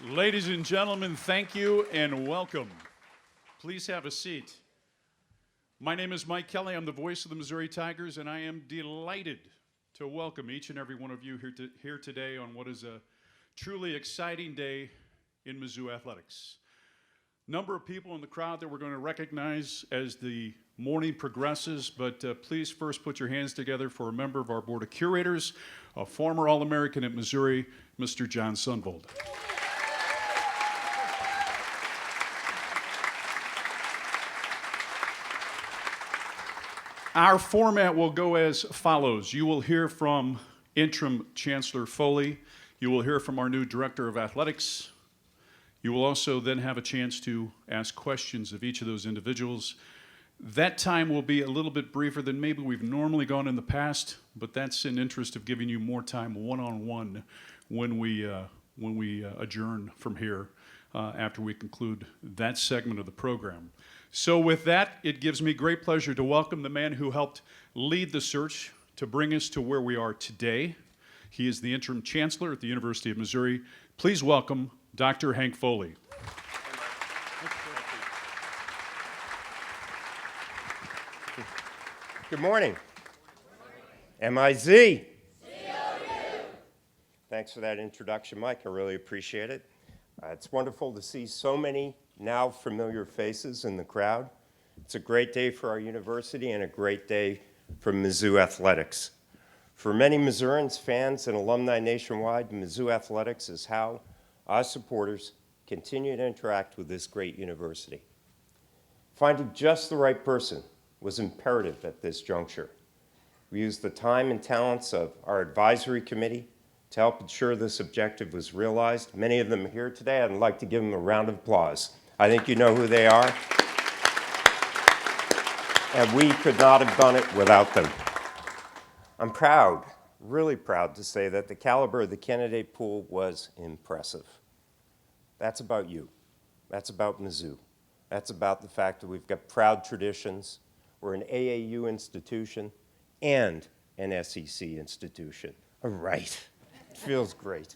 Ladies and gentlemen, thank you and welcome. Please have a seat. My name is Mike Kelly. I'm the voice of the Missouri Tigers, and I am delighted to welcome each and every one of you here today on what is a truly exciting day in Mizzou athletics. Number of people in the crowd that we're going to recognize as the morning progresses, but please first put your hands together for a member of our Board of Curators, a former All-American at Missouri, Mr. John Sundvold. Our format will go as follows. You will hear from Interim Chancellor Foley. You will hear from our new Director of Athletics. You will also then have a chance to ask questions of each of those individuals. That time will be a little bit briefer than maybe we've normally gone in the past, but that's in interest of giving you more time one-on-one when we adjourn from here after we conclude that segment of the program. So with that, it gives me great pleasure to welcome the man who helped lead the search to bring us to where we are today. He is the Interim Chancellor at the University of Missouri. Please welcome Dr. Hank Foley. Good morning. M-I-Z. Thanks for that introduction, Mike. I really appreciate it. It's wonderful to see so many now familiar faces in the crowd. It's a great day for our university and a great day for Mizzou athletics. For many Missourians, fans, and alumni nationwide, Mizzou athletics is how our supporters continue to interact with this great university. Finding just the right person was imperative at this juncture. We used the time and talents of our advisory committee to help ensure this objective was realized. Many of them are here today. I'd like to give them a round of applause. I think you know who they are. And we could not have done it without them. I'm proud, really proud to say that the caliber of the candidate pool was impressive. That's about you. That's about Mizzou. That's about the fact that we've got proud traditions. We're an AAU institution and an SEC institution. All right. It feels great.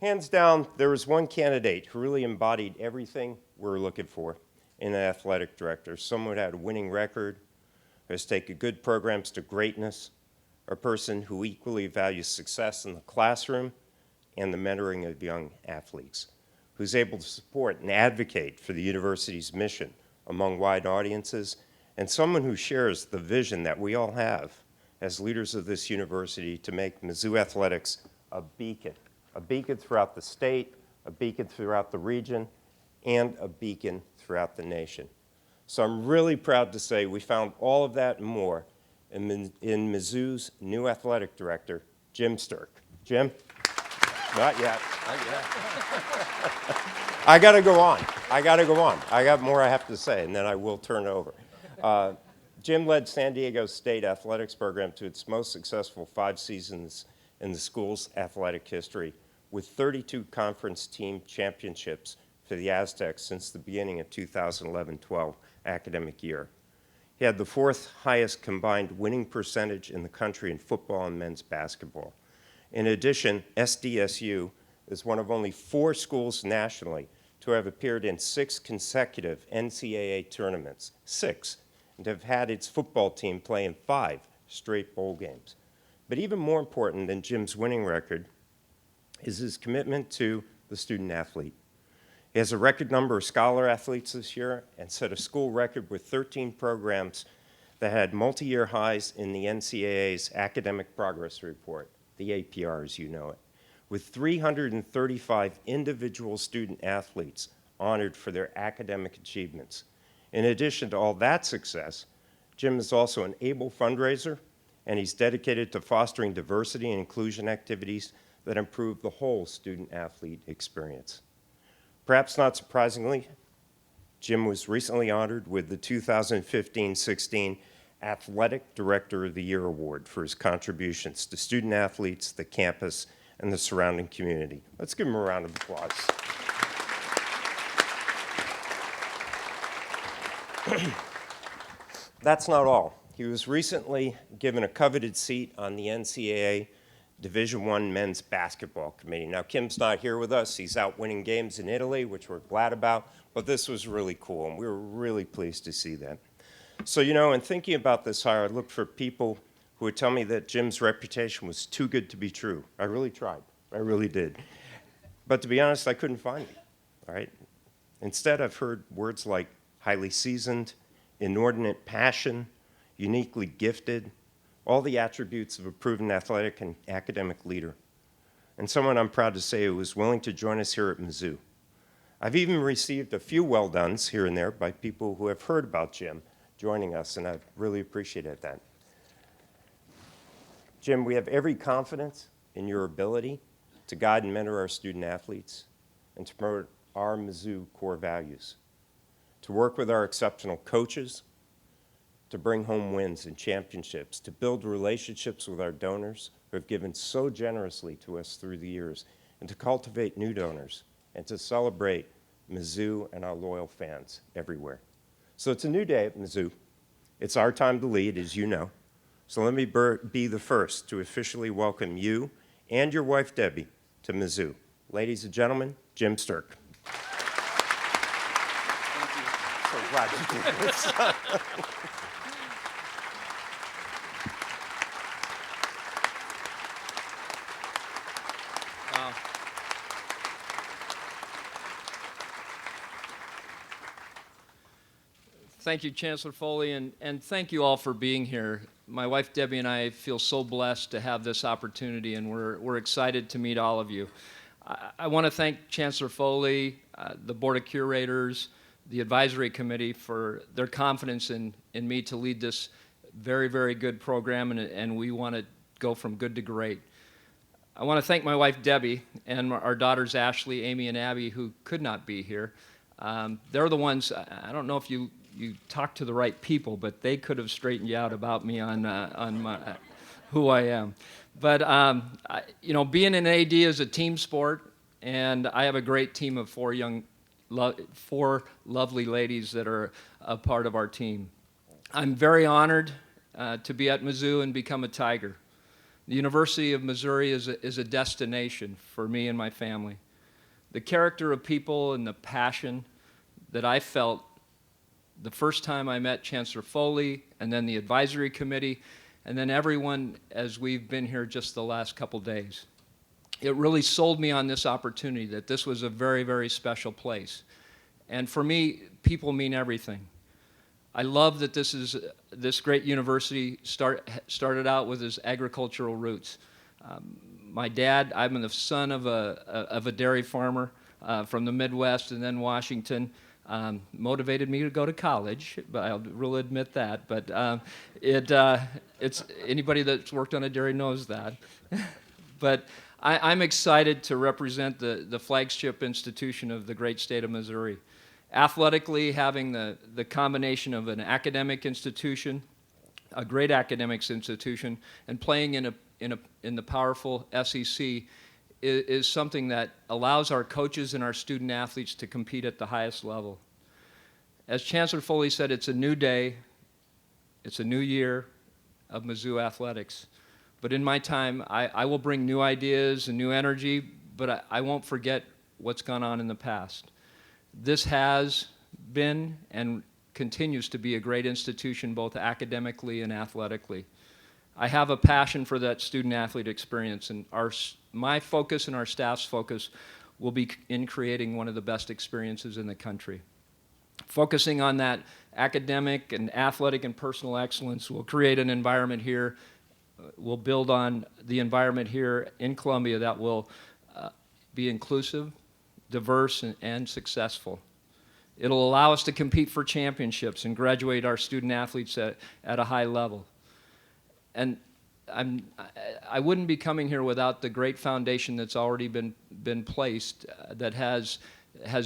Hands down, there was one candidate who really embodied everything we're looking for in an athletic director. Someone who had a winning record, who has taken good programs to greatness, a person who equally values success in the classroom and the mentoring of young athletes, who's able to support and advocate for the university's mission among wide audiences, and someone who shares the vision that we all have as leaders of this university to make Mizzou athletics a beacon throughout the state, a beacon throughout the region, and a beacon throughout the nation. So I'm really proud to say we found all of that and more in Mizzou's new athletic director, Jim Sterk. Jim? Not yet. Not yet. I got to go on. I got more I have to say, and then I will turn it over. Jim led San Diego State athletics program to its most successful 5 seasons in the school's athletic history, with 32 conference team championships for the Aztecs since the beginning of 2011-12 academic year. He had the 4th highest combined winning percentage in the country in football and men's basketball. In addition, SDSU is one of only 4 schools nationally to have appeared in 6 consecutive NCAA tournaments, 6, and have had its football team play in 5 straight bowl games. But even more important than Jim's winning record is his commitment to the student athlete. He has a record number of scholar athletes this year and set a school record with 13 programs that had multi-year highs in the NCAA's Academic Progress Report, the APR as you know it, with 335 individual student athletes honored for their academic achievements. In addition to all that success, Jim is also an able fundraiser, and he's dedicated to fostering diversity and inclusion activities that improve the whole student-athlete experience. Perhaps not surprisingly, Jim was recently honored with the 2015-16 Athletic Director of the Year Award for his contributions to student-athletes, the campus, and the surrounding community. Let's give him a round of applause. That's not all. He was recently given a coveted seat on the NCAA Division I men's basketball committee. Now, Kim's not here with us. He's out winning games in Italy, which we're glad about, but this was really cool, and we were really pleased to see that. So, you know, in thinking about this hire, I looked for people who would tell me that Jim's reputation was too good to be true. I really tried. I really did. But to be honest, I couldn't find it, all right? Instead, I've heard words like highly seasoned, inordinate passion, uniquely gifted, all the attributes of a proven athletic and academic leader, and someone I'm proud to say who was willing to join us here at Mizzou. I've even received a few well-dones here and there by people who have heard about Jim joining us, and I've really appreciated that. Jim, we have every confidence in your ability to guide and mentor our student athletes and to promote our Mizzou core values, to work with our exceptional coaches, to bring home wins and championships, to build relationships with our donors who have given so generously to us through the years, and to cultivate new donors, and to celebrate Mizzou and our loyal fans everywhere. So it's a new day at Mizzou. It's our time to lead, as you know. So let me be the first to officially welcome you and your wife, Debbie, to Mizzou. Ladies and gentlemen, Jim Sterk. Thank you. So glad you did this. Thank you, Chancellor Foley, and thank you all for being here. My wife Debbie and I feel so blessed to have this opportunity, and we're excited to meet all of you. I want to thank Chancellor Foley, the Board of Curators, the Advisory Committee for their confidence in me to lead this very, very good program, and we want to go from good to great. I want to thank my wife Debbie and our daughters Ashley, Amy, and Abby, who could not be here. They're the ones, I don't know if you talked to the right people, but they could have straightened you out about me on who I am. But, you know, being an AD is a team sport, and I have a great team of four lovely ladies that are a part of our team. I'm very honored to be at Mizzou and become a Tiger. The University of Missouri is a destination for me and my family. The character of people and the passion that I felt the first time I met Chancellor Foley, and then the advisory committee, and then everyone as we've been here just the last couple days. It really sold me on this opportunity that this was a very, very special place. And for me, people mean everything. I love that this great university started out with its agricultural roots. My dad, I'm the son of a dairy farmer from the Midwest and then Washington. Motivated me to go to college, but I will admit that. But it's anybody that's worked on a dairy knows that. But I'm excited to represent the flagship institution of the great state of Missouri. Athletically, having the combination of an academic institution, a great academics institution, and playing in the powerful SEC is something that allows our coaches and our student athletes to compete at the highest level. As Chancellor Foley said, it's a new day, it's a new year of Mizzou athletics. But in my time, I will bring new ideas and new energy, but I won't forget what's gone on in the past. This has been and continues to be a great institution, both academically and athletically. I have a passion for that student-athlete experience, and my focus and our staff's focus will be in creating one of the best experiences in the country. Focusing on that academic and athletic and personal excellence will create an environment here, will build on the environment here in Columbia that will be inclusive, diverse, and successful. It'll allow us to compete for championships and graduate our student-athletes at a high level. And I wouldn't be coming here without the great foundation that's already been placed that has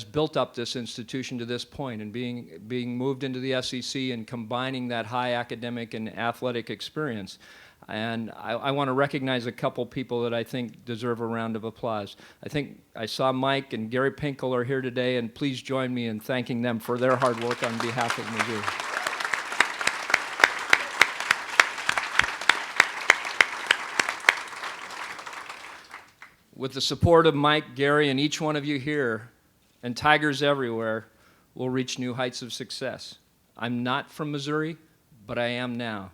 built up this institution to this point, and being moved into the SEC and combining that high academic and athletic experience. And I want to recognize a couple people that I think deserve a round of applause. I think I saw Mike and Gary Pinkel are here today, and please join me in thanking them for their hard work on behalf of Mizzou. With the support of Mike, Gary, and each one of you here, and Tigers everywhere, we'll reach new heights of success. I'm not from Missouri, but I am now.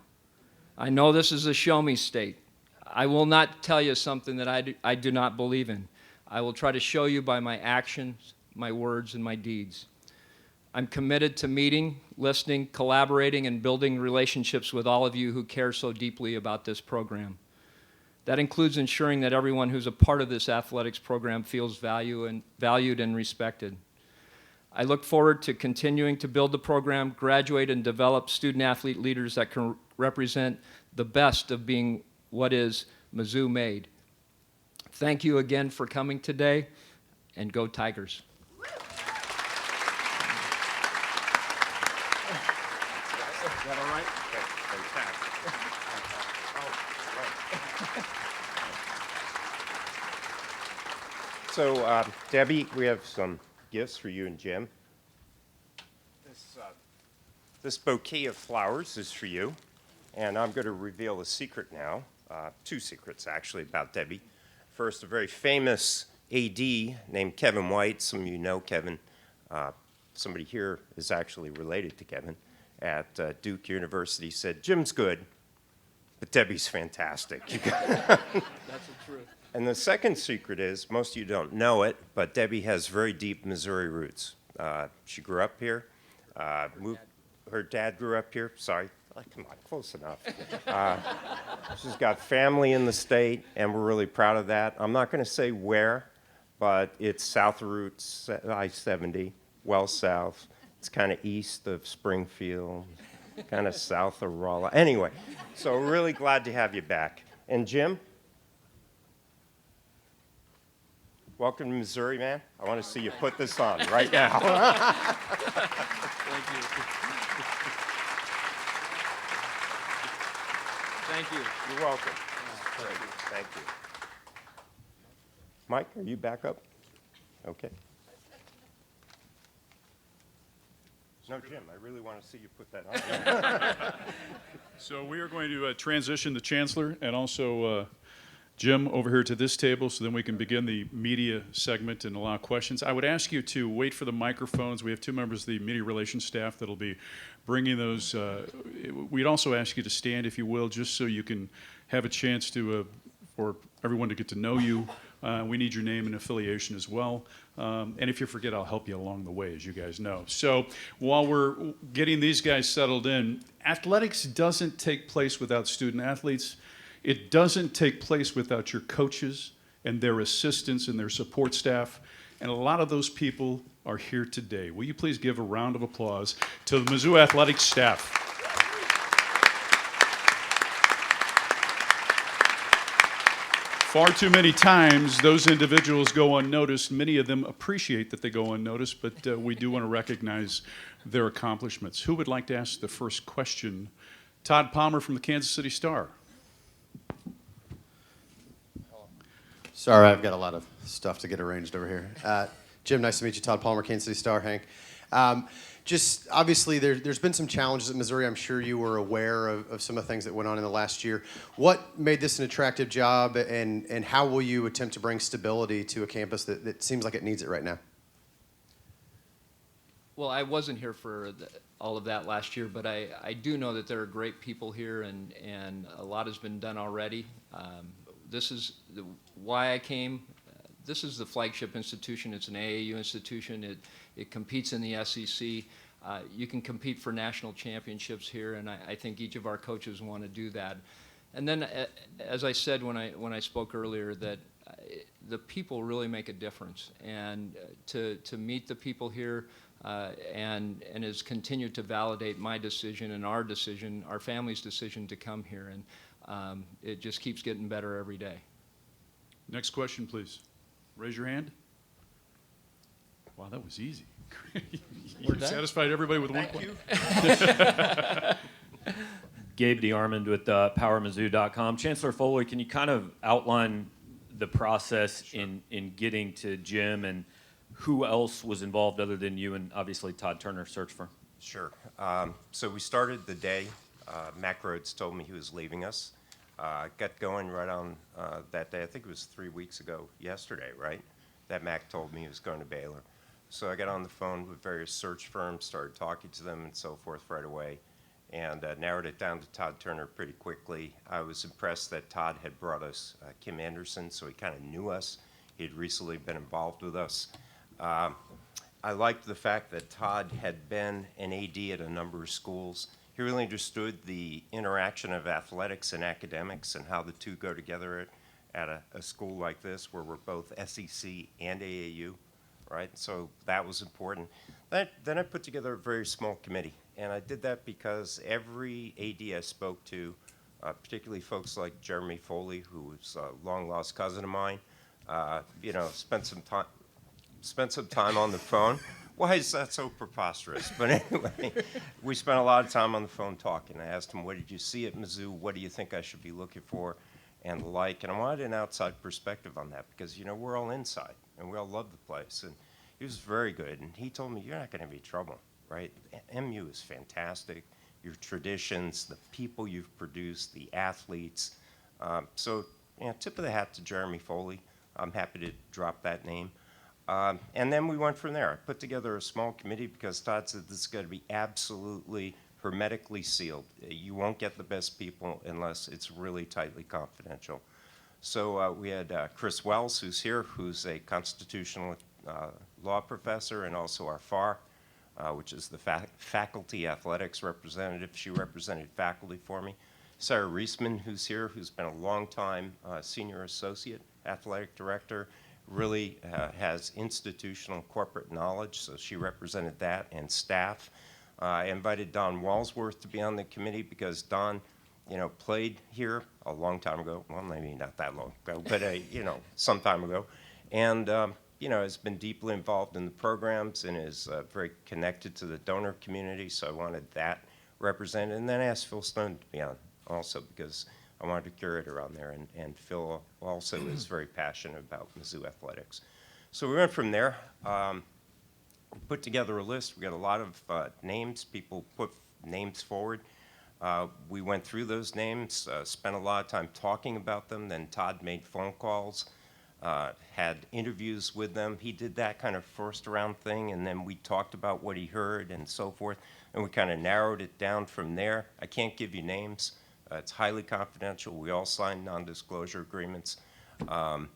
I know this is a show-me state. I will not tell you something that I do not believe in. I will try to show you by my actions, my words, and my deeds. I'm committed to meeting, listening, collaborating, and building relationships with all of you who care so deeply about this program. That includes ensuring that everyone who's a part of this athletics program feels valued and respected. I look forward to continuing to build the program, graduate and develop student-athlete leaders that can represent the best of being what is Mizzou made. Thank you again for coming today, and go Tigers. Is that all right? So, Debbie, we have some gifts for you and Jim. This bouquet of flowers is for you, and I'm going to reveal a secret now, two secrets actually about Debbie. First, a very famous AD named Kevin White. Some of you know Kevin. Somebody here is actually related to Kevin at Duke University, said, Jim's good, but Debbie's fantastic. That's the truth. And the second secret is, most of you don't know it, but Debbie has very deep Missouri roots. She grew up here. Her dad grew up here. Sorry. Come on, close enough. She's got family in the state, and we're really proud of that. I'm not going to say where, but it's south of Route I-70, well south. It's kind of east of Springfield, kind of south of Rolla. Anyway, so we're really glad to have you back. And Jim? Welcome to Missouri, man. I want to see you put this on right now. Thank you. Thank you. You're welcome. Thank you. Mike, are you back up? Okay. No, Jim, I really want to see you put that on. So we are going to transition the Chancellor and also Jim over here to this table so then we can begin the media segment and allow questions. I would ask you to wait for the microphones. We have two members of the media relations staff that'll be bringing those. We'd also ask you to stand, if you will, just so you can have a chance to, for everyone to get to know you. We need your name and affiliation as well. And if you forget, I'll help you along the way, as you guys know. So while we're getting these guys settled in, athletics doesn't take place without student athletes. It doesn't take place without your coaches and their assistants and their support staff. And a lot of those people are here today. Will you please give a round of applause to the Mizzou athletics staff? Far too many times, those individuals go unnoticed. Many of them appreciate that they go unnoticed, but we do want to recognize their accomplishments. Who would like to ask the first question? Todd Palmer from the Kansas City Star. Sorry, I've got a lot of stuff to get arranged over here. Jim, nice to meet you. Todd Palmer, Kansas City Star. Hank. Just obviously, there's been some challenges at Missouri. I'm sure you were aware of some of the things that went on in the last year. What made this an attractive job, and how will you attempt to bring stability to a campus that seems like it needs it right now? Well, I wasn't here for all of that last year, but I do know that there are great people here, and a lot has been done already. This is why I came. This is the flagship institution. It's an AAU institution. It competes in the SEC. You can compete for national championships here, and I think each of our coaches want to do that. And then, as I said when I spoke earlier, that the people really make a difference. And to meet the people here and has continued to validate my decision and our decision, our family's decision to come here. And it just keeps getting better every day. Next question, please. Raise your hand. Wow, that was easy. You satisfied everybody with one question? Gabe DeArmond with PowerMizzou.com. Chancellor Foley, can you kind of outline the process in getting to Jim, and who else was involved other than you and obviously Todd Turner, search firm? Sure. So we started the day. Mac Rhodes told me he was leaving us. Got going right on that day. I think it was 3 weeks ago yesterday, right? That Mac told me he was going to Baylor. So I got on the phone with various search firms, started talking to them and so forth right away, and narrowed it down to Todd Turner pretty quickly. I was impressed that Todd had brought us Kim Anderson, so he kind of knew us. He'd recently been involved with us. I liked the fact that Todd had been an AD at a number of schools. He really understood the interaction of athletics and academics and how the two go together at a school like this where we're both SEC and AAU, right? So that was important. Then I put together a very small committee, and I did that because every AD I spoke to, particularly folks like Jeremy Foley, who was a long-lost cousin of mine, spent some time on the phone. Why is that so preposterous? But anyway, we spent a lot of time on the phone talking. I asked him, what did you see at Mizzou? What do you think I should be looking for? And the like. And I wanted an outside perspective on that because, we're all inside and we all love the place. And he was very good. And he told me, you're not going to have any trouble, right? MU is fantastic. Your traditions, the people you've produced, the athletes. Tip of the hat to Jeremy Foley. I'm happy to drop that name. And then we went from there. I put together a small committee because Todd said this is going to be absolutely hermetically sealed. You won't get the best people unless it's really tightly confidential. So we had Chris Wells, who's here, who's a constitutional law professor and also our FAR, which is the faculty athletics representative. She represented faculty for me. Sarah Reisman, who's here, who's been a long-time senior associate athletic director, really has institutional corporate knowledge, so she represented that and staff. I invited Don Walsworth to be on the committee because Don, played here a long time ago. Well, maybe not that long ago, but, some time ago. And, has been deeply involved in the programs and is very connected to the donor community, so I wanted that represented. And then I asked Phil Stone to be on also because I wanted a curator on there, and Phil also is very passionate about Mizzou athletics. So we went from there, put together a list. We got a lot of names. People put names forward. We went through those names, spent a lot of time talking about them. Then Todd made phone calls, had interviews with them. He did that kind of first round thing, and then we talked about what he heard and so forth, and we kind of narrowed it down from there. I can't give you names. It's highly confidential. We all signed non-disclosure agreements. And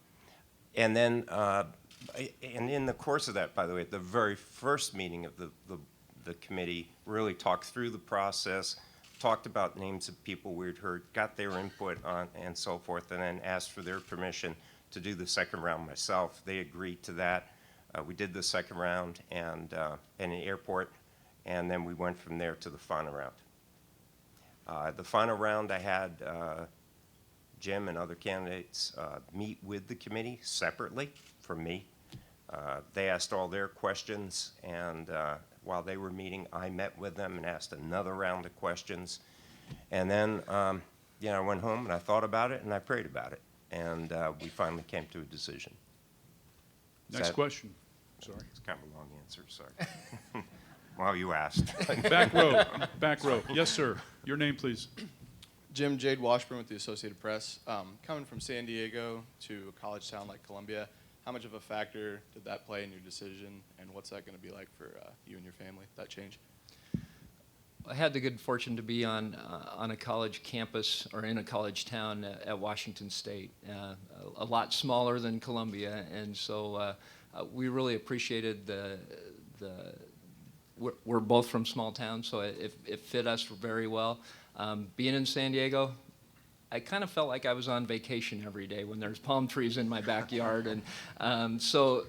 in the course of that, by the way, the very first meeting of the committee really talked through the process, talked about names of people we'd heard, got their input on, and so forth, and then asked for their permission to do the second round myself. They agreed to that. We did the second round and in the airport, and then we went from there to the final round. The final round, I had Jim and other candidates meet with the committee separately from me. They asked all their questions, and while they were meeting, I met with them and asked another round of questions. And then, I went home and I thought about it and I prayed about it, and we finally came to a decision. Next question. Sorry. It's kind of a long answer, sorry. Well, you asked. Back row. Back row. Yes, sir. Your name, please. Jim Jade Washburn with the Associated Press. Coming from San Diego to a college town like Columbia, how much of a factor did that play in your decision, and what's that going to be like for you and your family, that change? I had the good fortune to be on a college campus or in a college town at Washington State, a lot smaller than Columbia, and so we really appreciated we're both from small towns, so it fit us very well. Being in San Diego, I kind of felt like I was on vacation every day when there's palm trees in my backyard, and so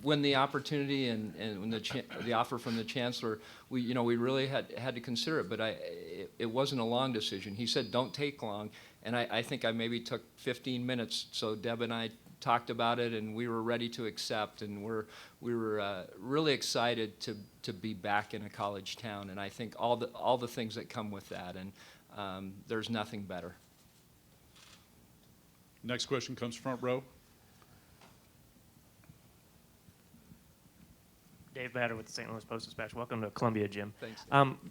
when the opportunity and when the offer from the chancellor, we really had to consider it, but it wasn't a long decision. He said, "Don't take long," and I think I maybe took 15 minutes. So Deb and I talked about it, and we were ready to accept, and we were really excited to be back in a college town, and I think all the things that come with that, and there's nothing better. Next question comes front row. Dave Batter with the St. Louis Post-Dispatch. Welcome to Columbia, Jim. Thanks.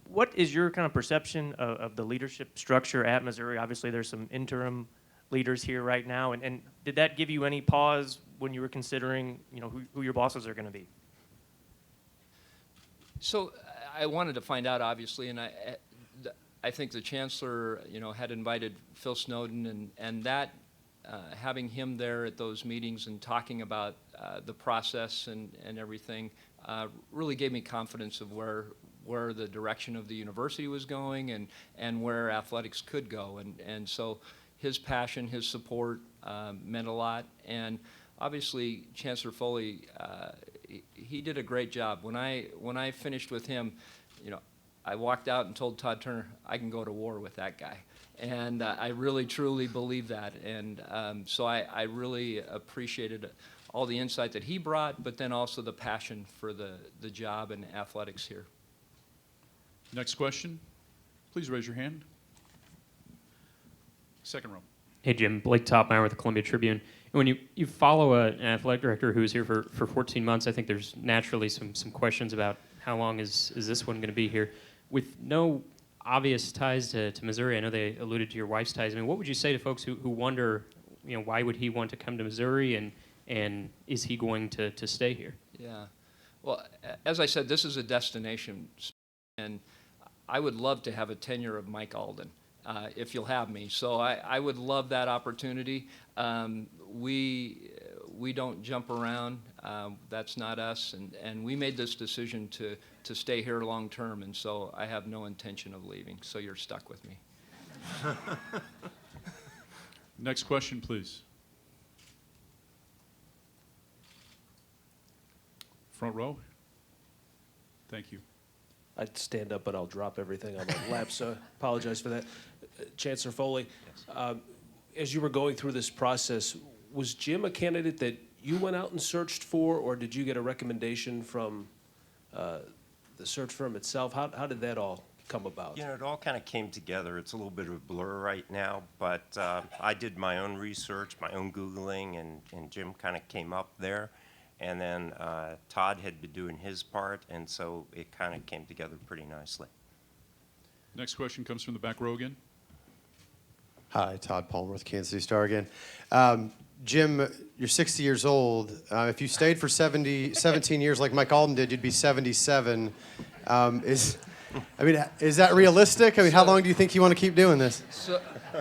What is your kind of perception of the leadership structure at Missouri? Obviously, there's some interim leaders here right now, and did that give you any pause when you were considering, who your bosses are going to be? So I wanted to find out, obviously, and I think the Chancellor, had invited Phil Snowden, and that having him there at those meetings and talking about the process and everything really gave me confidence of where the direction of the university was going and where athletics could go. And so his passion, his support meant a lot. And obviously, Chancellor Foley, he did a great job. When I finished with him, I walked out and told Todd Turner, I can go to war with that guy. And I really, truly believe that. And so I really appreciated all the insight that he brought, but then also the passion for the job and athletics here. Next question. Please raise your hand. Second row. Hey, Jim. Blake Topmeyer with the Columbia Tribune. And when you follow an athletic director who's here for 14 months, I think there's naturally some questions about how long is this one going to be here. With no obvious ties to Missouri, I know they alluded to your wife's ties. I mean, what would you say to folks who wonder, why would he want to come to Missouri, and is he going to stay here? Yeah. Well, as I said, this is a destination, and I would love to have a tenure of Mike Alden, if you'll have me. So I would love that opportunity. We don't jump around. That's not us, and we made this decision to stay here long term, and so I have no intention of leaving. So you're stuck with me. Next question, please. Front row. Thank you. I'd stand up, but I'll drop everything on my lap, so apologize for that. Chancellor Foley, as you were going through this process, was Jim a candidate that you went out and searched for, or did you get a recommendation from the search firm itself? How did that all come about? It all kind of came together. It's a little bit of a blur right now, but I did my own research, my own Googling, and Jim kind of came up there. And then Todd had been doing his part, and so it kind of came together pretty nicely. Next question comes from the back row again. Hi, Todd Palmer with Kansas City Star again. Jim, you're 60 years old. If you stayed for 17 years like Mike Alden did, you'd be 77. Is that realistic? I mean, how long do you think you want to keep doing this?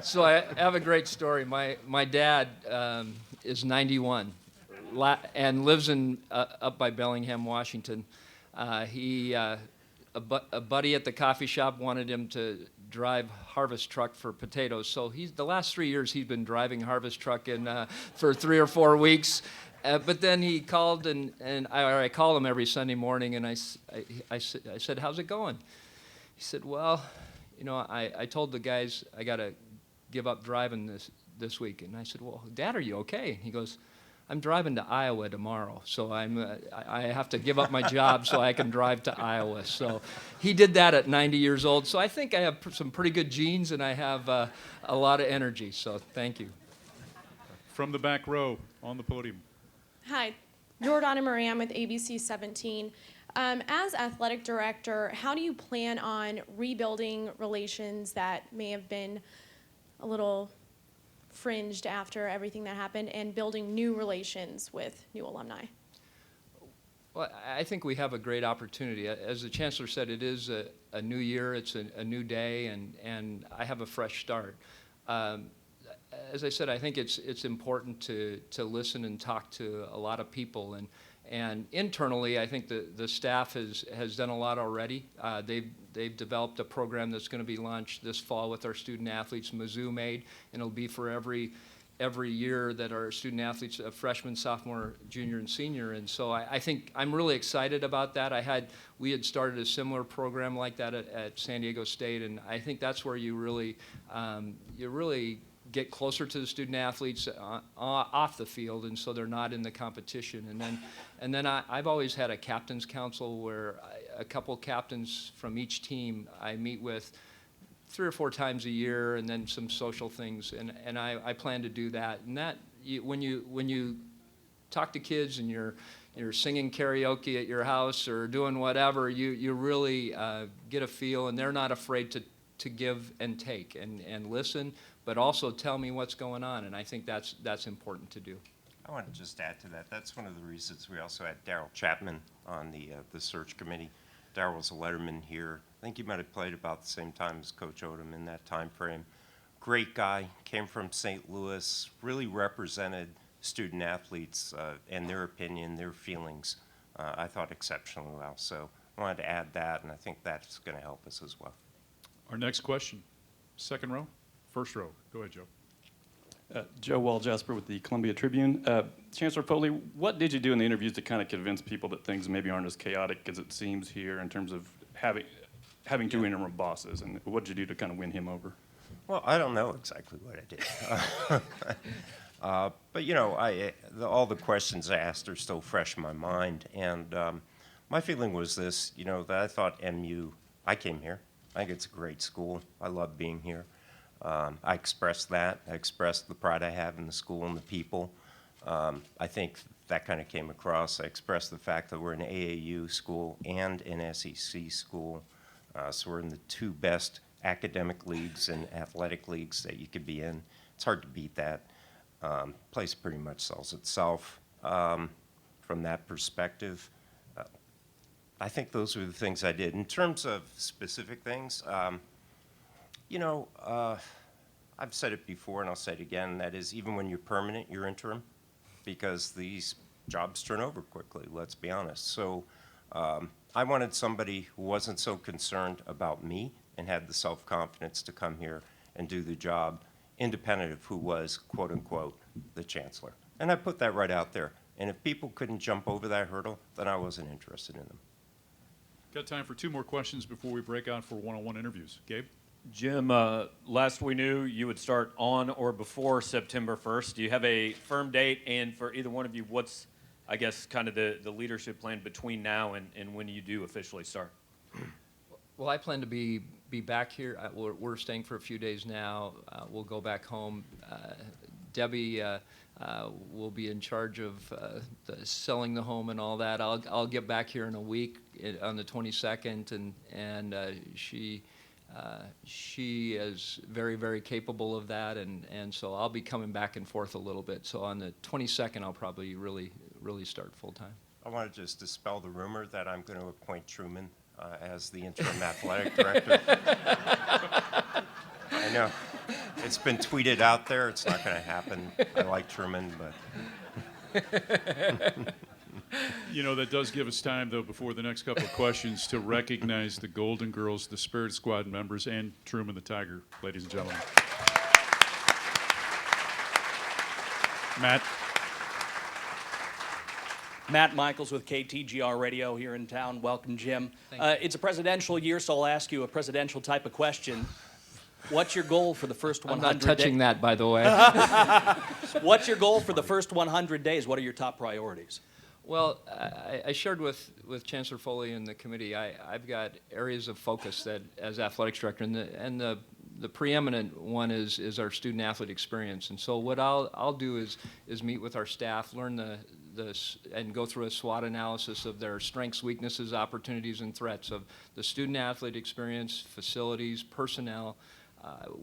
So I have a great story. My dad is 91 and lives up by Bellingham, Washington. A buddy at the coffee shop wanted him to drive harvest truck for potatoes. So the last 3 years he's been driving harvest truck for 3 or 4 weeks. But then he called I call him every Sunday morning, and I said, how's it going? He said, well, I told the guys I got to give up driving this week. And I said, well, Dad, are you okay? He goes, I'm driving to Iowa tomorrow, so I have to give up my job so I can drive to Iowa. So he did that at 90 years old. So I think I have some pretty good genes, and I have a lot of energy. So thank you. From the back row on the podium. Hi, Jordana Moran with ABC 17. As athletic director, how do you plan on rebuilding relations that may have been a little fringed after everything that happened, and building new relations with new alumni? Well, I think we have a great opportunity. As the Chancellor said, it is a new year, it's a new day, and I have a fresh start. As I said, I think it's important to listen and talk to a lot of people, and internally, I think the staff has done a lot already. They've developed a program that's going to be launched this fall with our student athletes, Mizzou made, and it'll be for every year that our student athletes, freshman, sophomore, junior, and senior. And so I think I'm really excited about that. We had started a similar program like that at San Diego State, and I think that's where you really get closer to the student athletes off the field, and so they're not in the competition. And then I've always had a captain's council where a couple captains from each team I meet with 3 or 4 times a year, and then some social things, and I plan to do that. And that when you talk to kids and you're you're singing karaoke at your house or doing whatever, you really get a feel, and they're not afraid to give and take and listen, but also tell me what's going on, and I think that's important to do. I want to just add to that. That's one of the reasons we also had Darryl Chapman on the search committee. Darryl was a letterman here. I think he might have played about the same time as Coach Odom in that time frame. Great guy, came from St. Louis, really represented student athletes and their opinion, their feelings, I thought exceptionally well. So I wanted to add that, and I think that's going to help us as well. Our next question, second row, first row. Go ahead, Joe. Joe Wall-Jasper with the Columbia Tribune. Chancellor Foley, what did you do in the interviews to kind of convince people that things maybe aren't as chaotic as it seems here in terms of having two interim bosses, and what did you do to kind of win him over? Well, I don't know exactly what I did. But, you know, all the questions asked are still fresh in my mind. And my feeling was this, you know, that I thought I came here. I think it's a great school. I love being here. I expressed that. I expressed the pride I have in the school and the people. I think that kind of came across. I expressed the fact that we're an AAU school and an SEC school. So we're in the two best academic leagues and athletic leagues that you could be in. It's hard to beat that. Place pretty much sells itself from that perspective. I think those are the things I did. In terms of specific things, you know, I've said it before and I'll say it again, that is, even when you're permanent, you're interim, because these jobs turn over quickly, let's be honest. So I wanted somebody who wasn't so concerned about me and had the self-confidence to come here and do the job, independent of who was, quote unquote, the chancellor. And I put that right out there. And if people couldn't jump over that hurdle, then I wasn't interested in them. Got time for two more questions before we break out for one-on-one interviews. Gabe? Jim, last we knew you would start on or before September 1st. Do you have a firm date? And for either one of you, what's, I guess, kind of the leadership plan between now and when you do officially start? Well, I plan to be back here. We're staying for a few days now. We'll go back home. Debbie will be in charge of selling the home and all that. I'll get back here in a week on the 22nd, and she is very, very capable of that, and so I'll be coming back and forth a little bit. So on the 22nd, I'll probably really start full time. I want to just dispel the rumor that I'm going to appoint Truman as the interim athletic director. I know. It's been tweeted out there. It's not going to happen. I like Truman, but... You know, that does give us time, though, before the next couple of questions to recognize the Golden Girls, the Spirit Squad members, and Truman the Tiger, ladies and gentlemen. Matt? Matt Michaels with KTGR Radio here in town. Welcome, Jim. It's a presidential year, so I'll ask you a presidential type of question. What's your goal for the first 100 days? I'm not touching that, by the way. What's your goal for the first 100 days? What are your top priorities? Well, I shared with Chancellor Foley and the committee, I've got areas of focus that, as athletics director, and the preeminent one is our student athlete experience. And so what I'll do is meet with our staff, learn and go through a SWOT analysis of their strengths, weaknesses, opportunities, and threats of the student athlete experience, facilities, personnel,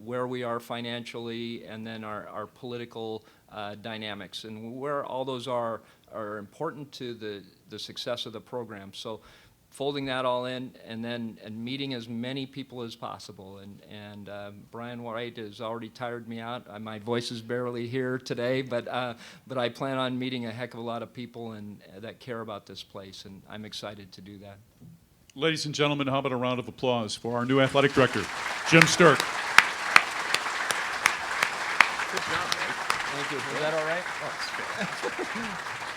where we are financially, and then our political dynamics, and where all those are important to the success of the program. So folding that all in, and meeting as many people as possible. And Brian White has already tired me out. My voice is barely here today, but I plan on meeting a heck of a lot of people and that care about this place, and I'm excited to do that. Ladies and gentlemen, how about a round of applause for our new athletic director, Jim Sterk. Good job, Mike. Thank you. Is that all right?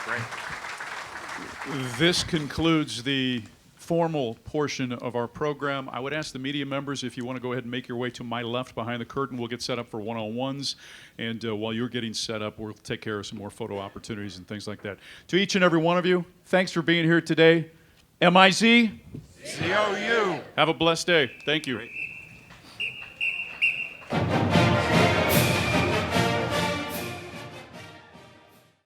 Great. This concludes the formal portion of our program. I would ask the media members if you want to go ahead and make your way to my left behind the curtain. We'll get set up for one-on-ones, and while you're getting set up, we'll take care of some more photo opportunities and things like that. To each and every one of you, thanks for being here today. MIZ? COU. Have a blessed day. Thank you. Great.